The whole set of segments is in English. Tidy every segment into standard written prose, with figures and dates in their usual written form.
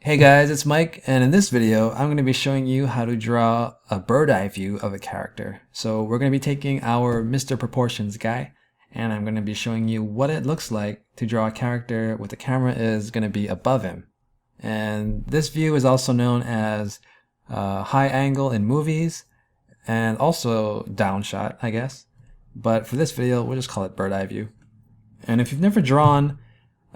Hey guys, it's Mike, and in this video, I'm going to be showing you how to draw a bird's eye view of a character. So we're going to be taking our Mr. Proportions guy, and I'm going to be showing you what it looks like to draw a character with the camera is going to be above him. And this view is also known as high angle in movies, and also down shot, I guess. But for this video, we'll just call it bird's eye view. And if you've never drawn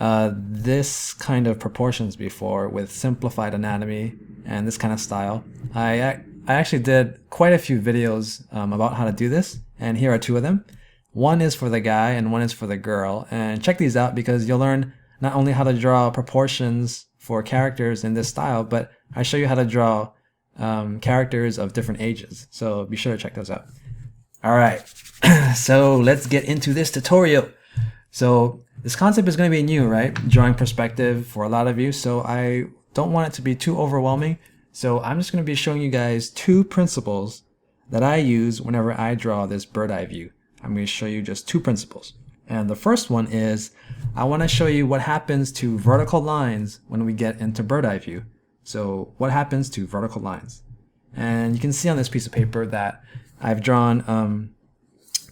this kind of proportions before with simplified anatomy and this kind of style, I actually did quite a few videos about how to do this, and here are two of them. One is for the guy and one is for the girl, and check these out because you'll learn not only how to draw proportions for characters in this style, but I show you how to draw characters of different ages, so be sure to check those out. Alright, so let's get into this tutorial. So this concept is going to be new, right? Drawing perspective for a lot of you, so I don't want it to be too overwhelming. So I'm just going to be showing you guys two principles that I use whenever I draw this bird's eye view. I'm going to show you just two principles. And the first one is I want to show you what happens to vertical lines when we get into bird's eye view. So what happens to vertical lines? And you can see on this piece of paper that I've drawn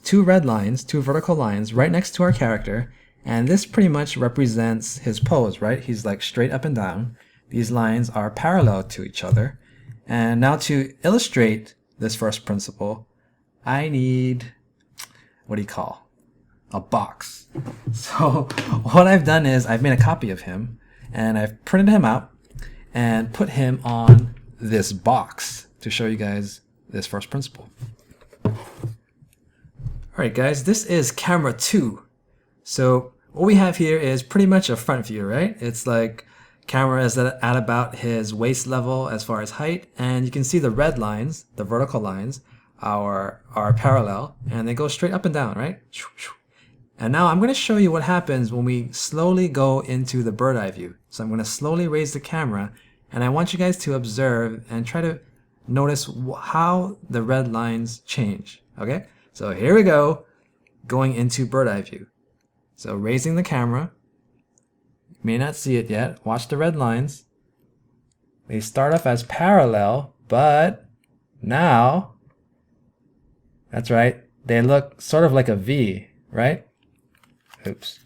two red lines, two vertical lines right next to our character, and this pretty much represents his pose, right? He's like straight up and down. These lines are parallel to each other. And now to illustrate this first principle, I need, what do you call? A box. So what I've done is I've made a copy of him and I've printed him out and put him on this box to show you guys this first principle. Alright guys, this is camera 2. So what we have here is pretty much a front view, right? It's like camera is at about his waist level as far as height, and you can see the red lines, the vertical lines, are parallel, and they go straight up and down, right? And now I'm going to show you what happens when we slowly go into the bird's eye view. So I'm going to slowly raise the camera, and I want you guys to observe and try to notice how the red lines change, okay? So here we go, going into bird's eye view. So raising the camera, you may not see it yet, watch the red lines. They start off as parallel, but now, that's right, they look sort of like a V, right? Oops.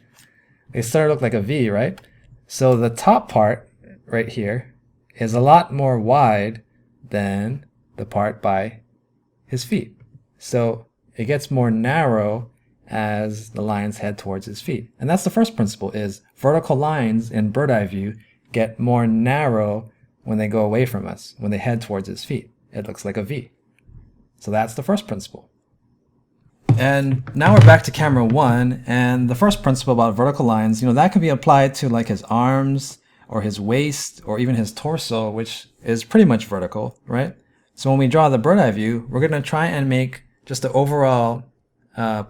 They sort of look like a V, right? So the top part right here is a lot more wide than the part by his feet. So it gets more narrow as the lines head towards his feet. And that's the first principle, is vertical lines in bird's eye view get more narrow when they go away from us, when they head towards his feet. It looks like a V. So that's the first principle. And now we're back to camera 1, and the first principle about vertical lines, that can be applied to like his arms or his waist or even his torso, which is pretty much vertical, right? So when we draw the bird's eye view, we're going to try and make just the overall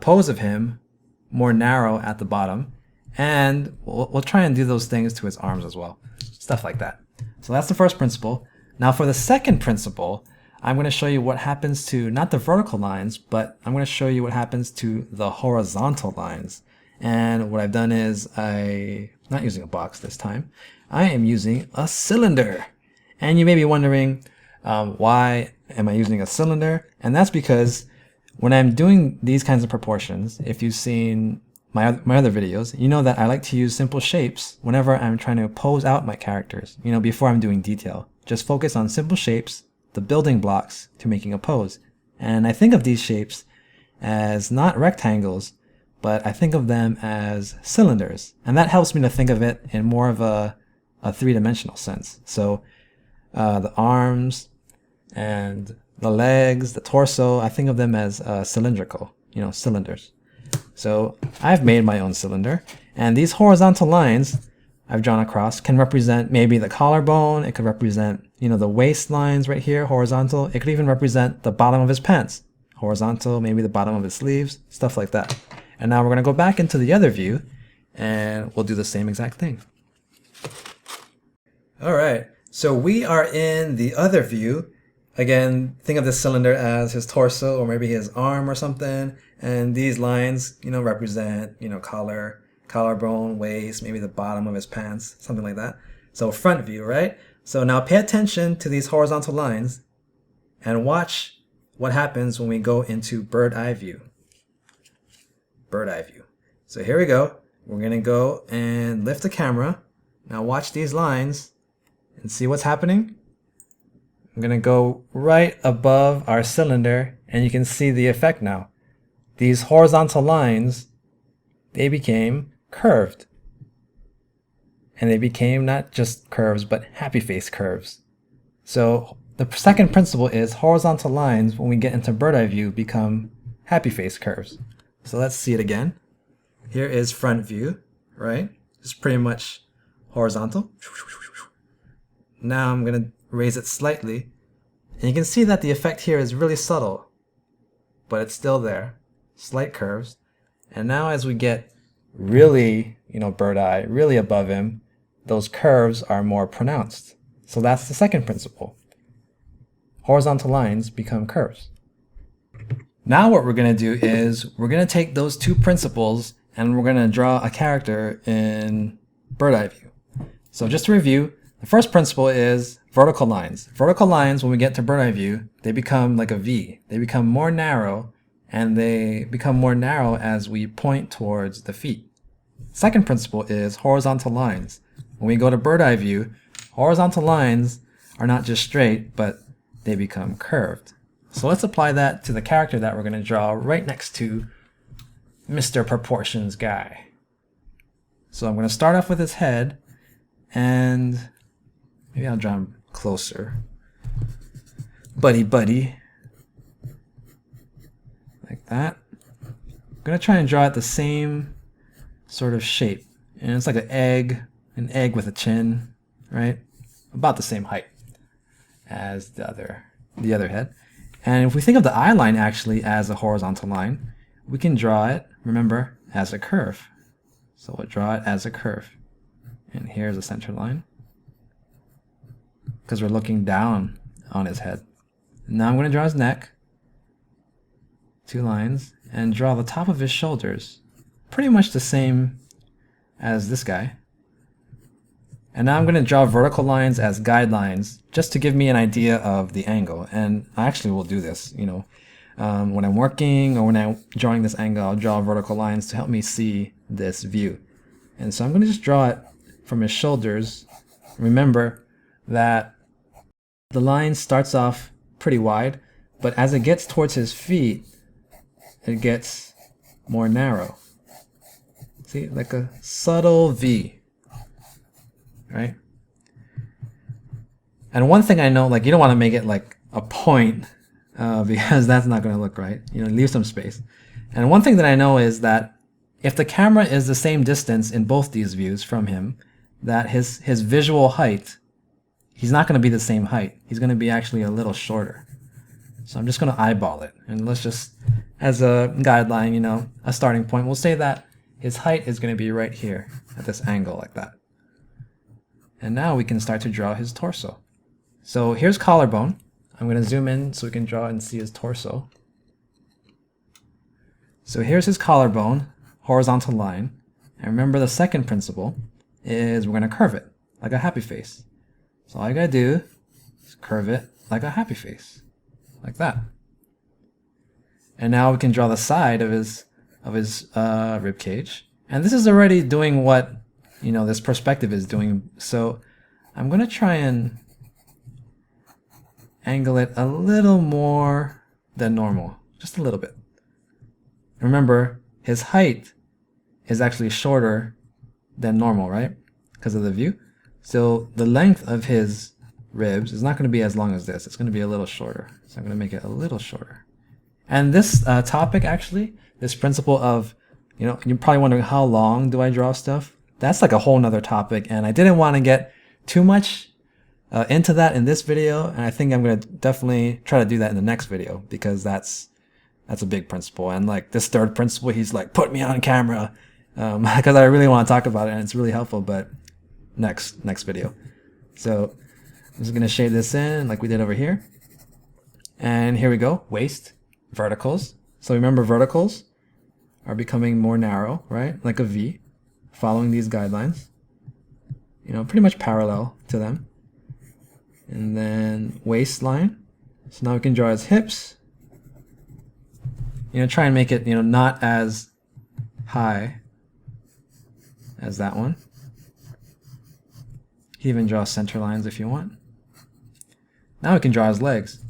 pose of him more narrow at the bottom, and we'll try and do those things to his arms as well, stuff like that. So that's the first principle. Now for the second principle, I'm going to show you what happens to not the vertical lines, but I'm going to show you what happens to the horizontal lines. And what I've done is I'm not using a box this time. I am using a cylinder. And you may be wondering, why am I using a cylinder? And that's because when I'm doing these kinds of proportions, if you've seen my other videos, you know that I like to use simple shapes whenever I'm trying to pose out my characters, before I'm doing detail. Just focus on simple shapes, the building blocks to making a pose. And I think of these shapes as not rectangles, but I think of them as cylinders. And that helps me to think of it in more of a three-dimensional sense. So the arms and the legs, the torso, I think of them as cylindrical, cylinders. So I've made my own cylinder, and these horizontal lines I've drawn across can represent maybe the collarbone, it could represent, the waist lines right here, horizontal. It could even represent the bottom of his pants, horizontal, maybe the bottom of his sleeves, stuff like that. And now we're going to go back into the other view, and we'll do the same exact thing. All right, so we are in the other view. Again, think of this cylinder as his torso or maybe his arm or something. And these lines, represent, collarbone, waist, maybe the bottom of his pants, something like that. So front view, right? So now pay attention to these horizontal lines and watch what happens when we go into bird eye view. Bird eye view. So here we go. We're going to go and lift the camera. Now watch these lines and see what's happening. I'm going to go right above our cylinder and you can see the effect now. These horizontal lines, they became curved. And they became not just curves, but happy face curves. So the second principle is horizontal lines, when we get into bird eye view, become happy face curves. So let's see it again. Here is front view, right? It's pretty much horizontal. Now I'm going to raise it slightly. And you can see that the effect here is really subtle, but it's still there. Slight curves. And now as we get really, bird eye, really above him, those curves are more pronounced. So that's the second principle. Horizontal lines become curves. Now what we're going to do is we're going to take those two principles and we're going to draw a character in bird eye view. So just to review, the first principle is vertical lines. Vertical lines, when we get to bird eye view, they become like a V. They become more narrow, and they become more narrow as we point towards the feet. Second principle is horizontal lines. When we go to bird eye view, horizontal lines are not just straight, but they become curved. So let's apply that to the character that we're going to draw right next to Mr. Proportions guy. So I'm going to start off with his head, and maybe I'll draw him closer. Buddy. Like that. I'm going to try and draw it the same sort of shape. And it's like an egg with a chin, right? About the same height as the other head. And if we think of the eye line actually as a horizontal line, we can draw it, remember, as a curve. So we'll draw it as a curve. And here's a center line, because we're looking down on his head. Now I'm going to draw his neck, 2 lines, and draw the top of his shoulders, pretty much the same as this guy. And now I'm going to draw vertical lines as guidelines, just to give me an idea of the angle. And I actually will do this, when I'm working or when I'm drawing this angle, I'll draw vertical lines to help me see this view. And so I'm going to just draw it from his shoulders. Remember that the line starts off pretty wide, but as it gets towards his feet, it gets more narrow. See, like a subtle V, right? And one thing I know, you don't want to make it like a point, because that's not going to look right. Leave some space. And one thing that I know is that if the camera is the same distance in both these views from him, that his visual height, he's not going to be the same height. He's going to be actually a little shorter. So I'm just going to eyeball it. And let's just, as a guideline, a starting point, we'll say that his height is going to be right here at this angle like that. And now we can start to draw his torso. So here's collarbone. I'm going to zoom in so we can draw and see his torso. So here's his collarbone, horizontal line. And remember the second principle is we're going to curve it like a happy face. So all you got to do is curve it like a happy face, like that. And now we can draw the side of his rib cage. And this is already doing what this perspective is doing. So I'm going to try and angle it a little more than normal, just a little bit. Remember, his height is actually shorter than normal, right? Because of the view. So the length of his ribs is not going to be as long as this. It's going to be a little shorter. So I'm going to make it a little shorter. And this topic, actually, this principle of, you're probably wondering, how long do I draw stuff? That's like a whole nother topic, and I didn't want to get too much into that in this video, and I think I'm going to definitely try to do that in the next video, because that's a big principle. And this third principle, he's like, put me on camera, because I really want to talk about it, and it's really helpful, but next video. So I'm just going to shade this in like we did over here. And here we go, waist, verticals. So remember, verticals are becoming more narrow, right? Like a V, following these guidelines, pretty much parallel to them. And then waistline. So now we can draw his hips. Try and make it, not as high as that one. You can even draw center lines if you want. Now we can draw his legs.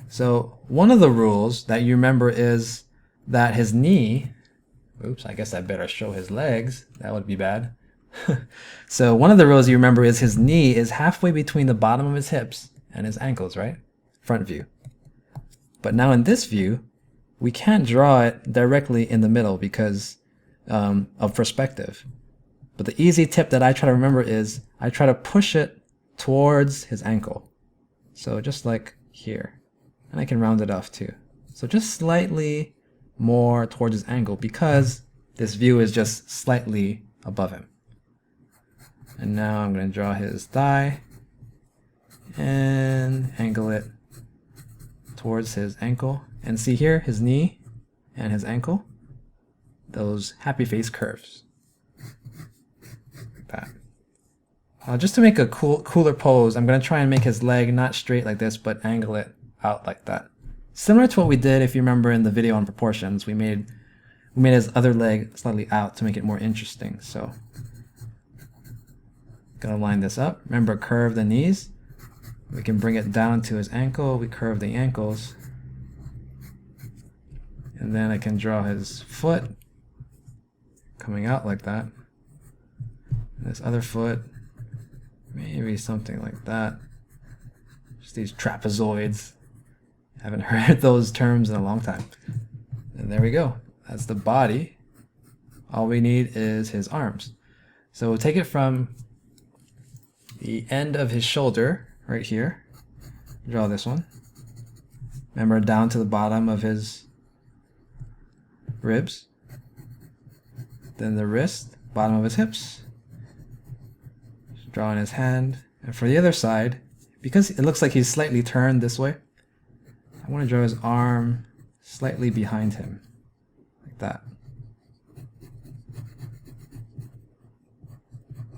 So one of the rules that you remember is that his knee, oops, I guess I better show his legs. That would be bad. So one of the rules you remember is his knee is halfway between the bottom of his hips and his ankles, right? Front view. But now in this view, we can't draw it directly in the middle because of perspective. But the easy tip that I try to remember is I try to push it towards his ankle. So just like here. And I can round it off too. So just slightly more towards his ankle because this view is just slightly above him. And now I'm going to draw his thigh and angle it towards his ankle. And see here, his knee and his ankle, those happy face curves. Like that. Just to make a cooler pose, I'm going to try and make his leg not straight like this, but angle it out like that. Similar to what we did, if you remember in the video on proportions, we made his other leg slightly out to make it more interesting. So gonna line this up. Remember, curve the knees. We can bring it down to his ankle. We curve the ankles. And then I can draw his foot coming out like that. And this other foot, maybe something like that. Just these trapezoids. Haven't heard those terms in a long time. And there we go. That's the body. All we need is his arms. So we'll take it from the end of his shoulder right here. Draw this one. Remember, down to the bottom of his ribs. Then the wrist, bottom of his hips. Drawing his hand. And for the other side, because it looks like he's slightly turned this way, I want to draw his arm slightly behind him, like that.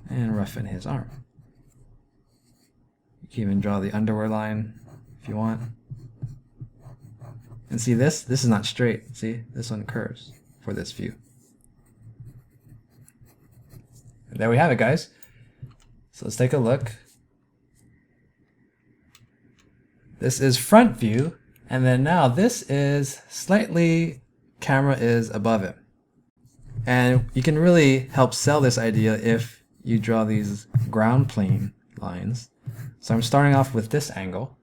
And roughen his arm. You can even draw the underwear line if you want. And see this? This is not straight. See? This one curves for this view. And there we have it, guys. So let's take a look. This is front view. And then now this is slightly, camera is above it. And you can really help sell this idea if you draw these ground plane lines. So I'm starting off with this angle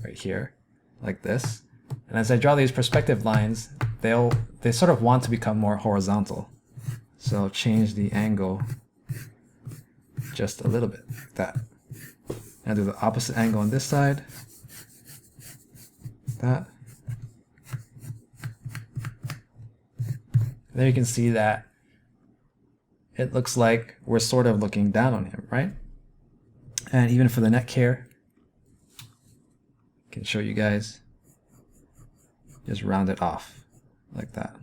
right here, like this. And as I draw these perspective lines, they sort of want to become more horizontal. So I'll change the angle just a little bit, like that. And I'll do the opposite angle on this side. That. There you can see that it looks like we're sort of looking down on him, right? And even for the neck here, I can show you guys. Just round it off like that.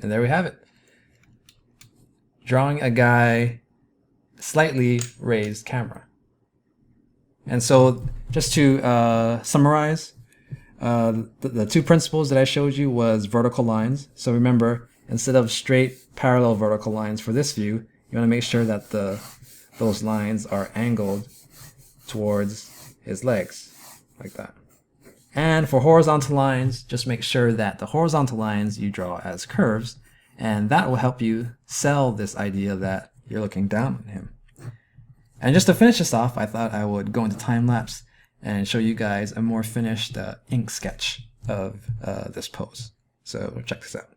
And there we have it. Drawing a guy slightly raised camera. And so just to summarize, the two principles that I showed you was vertical lines. So remember, instead of straight parallel vertical lines for this view, you want to make sure that those lines are angled towards his legs, like that. And for horizontal lines, just make sure that the horizontal lines you draw as curves, and that will help you sell this idea that you're looking down on him. And just to finish this off, I thought I would go into time lapse and show you guys a more finished ink sketch of this pose. So check this out.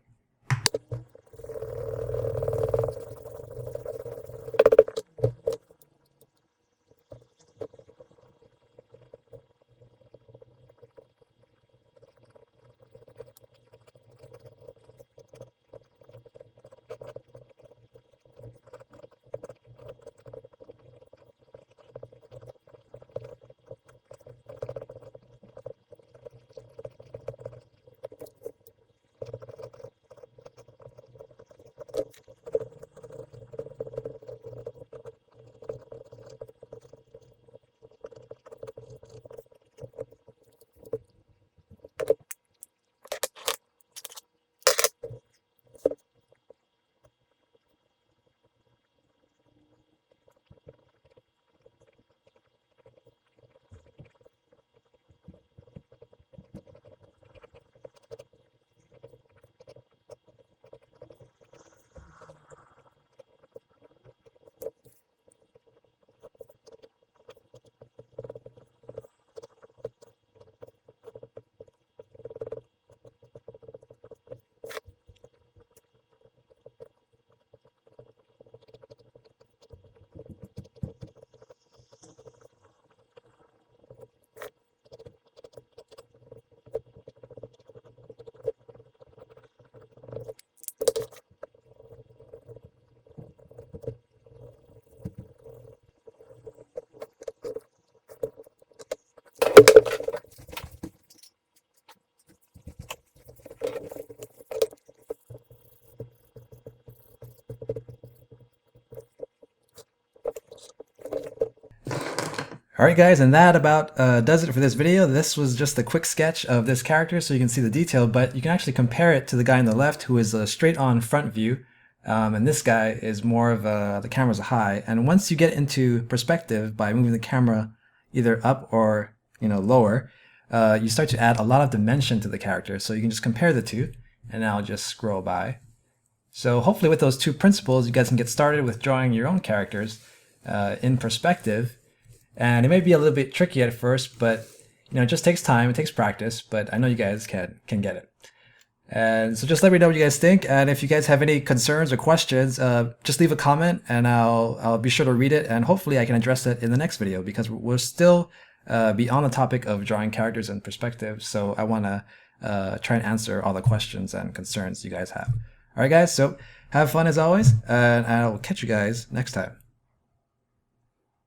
Alright guys, and that about does it for this video. This was just a quick sketch of this character so you can see the detail, but you can actually compare it to the guy on the left who is a straight-on front view, and this guy is more of the camera's high. And once you get into perspective by moving the camera either up or lower, you start to add a lot of dimension to the character. So you can just compare the two, and I'll just scroll by. So hopefully with those two principles, you guys can get started with drawing your own characters in perspective. And it may be a little bit tricky at first, but it just takes time, it takes practice, but I know you guys can get it. And so just let me know what you guys think, and if you guys have any concerns or questions, just leave a comment and I'll be sure to read it, and hopefully I can address it in the next video, because we'll still be on the topic of drawing characters in perspective, so I want to try and answer all the questions and concerns you guys have. Alright guys, so have fun as always, and I'll catch you guys next time.